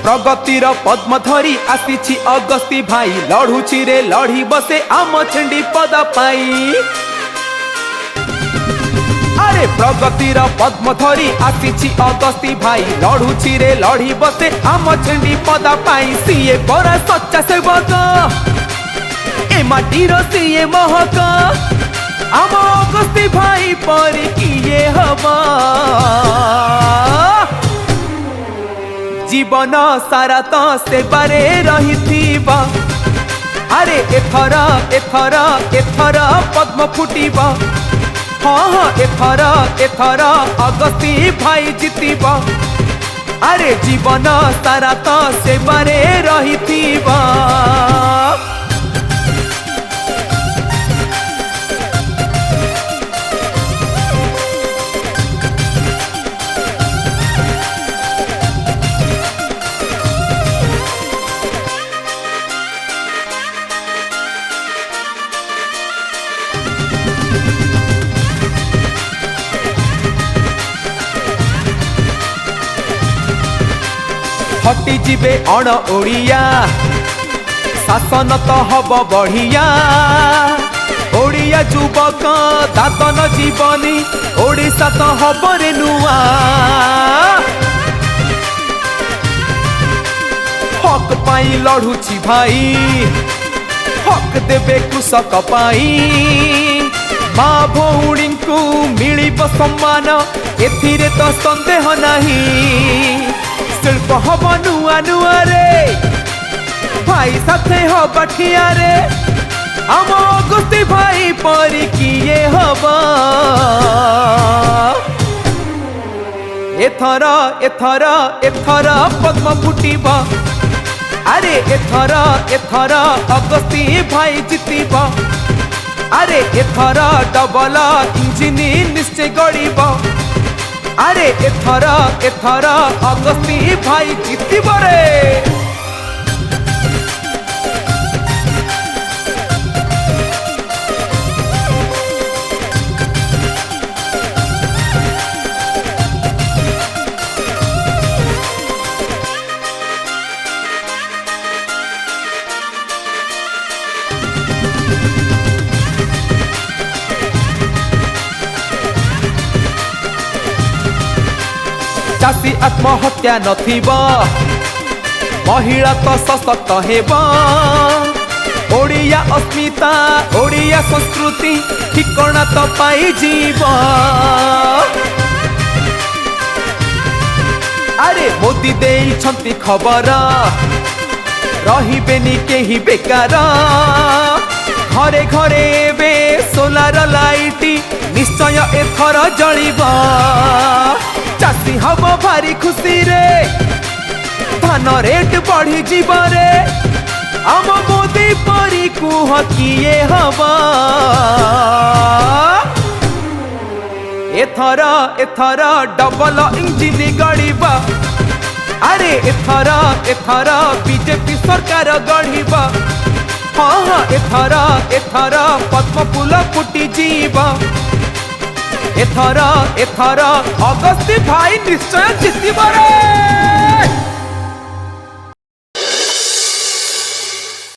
प्रगतिर पद्म धरी आसी अगस्ती भाई लड़ुची रे लड़ी बसे आम छेंडी पद पाई। अरे प्रगतिर पद्म धरी आसी अगस्ती भाई लड़ुची रे लड़ी बसे आम छेंडी पद पाई। सीए बड़ा सच्चा सेवक ए माटीर सीए महक आम अगस्ती भाई पर किए हवा। जीवन सारा तो सेबारे रहिथिबा। अरे एथर एथर एथर पद्म फुटिबा। हाँ हाँ एथर एथर अगस्ती भाई जितिबा। अरे जीवन सारा तो सेबारे रहिथिबा। हटी जीवे अण ओडिया शासन तो हब बढ़िया। ओडिया युवक दातन जीवनी ओडिशा तो हब रे नुआ। हक पाई लड़ुची भाई हक देवे कृषक पाई। माँ भौणी को मिलिब सम्मान एथिरे तो संदेह नहीं। शिल्प हम नुआ नुआ रे भाई साथे हब ठिया रे आम अगस्ती भाई पर किए हवा। एथर एथर एथर पद्म फुटिबा। अरे एथर एथर अगस्ती भाई जितिबा। अरे एथर डबल इंजिन निश्चय गड़िबा। अरे एथर एथर अगस्ती भाई जितिबा रे। चाषी आत्महत्या नथिबा महिला तो सशक्त हेबा। ओडिया अस्मिता ओडिया संस्कृति ठिकणा तो पाई जीवा। अरे मोदी देइछंती खबर रहिबेनी केही बेकार। घरे घरे बे सोलार लाइट निश्चय एथर जलिबा। चाषी हम भारी खुशी रे धान रेट बढ़ी जीवा रे आम मोदी परी कुह किए हवा। एथर एथर डबल इंजिन गड़िबा। अरे एथर एथर बीजेपी सरकार गढ़िबा। हाँ हाँ एथर एथर पद्म फूल फुटी जीवा। एथर एथर अगस्ती भाई निश्चय जितिबा।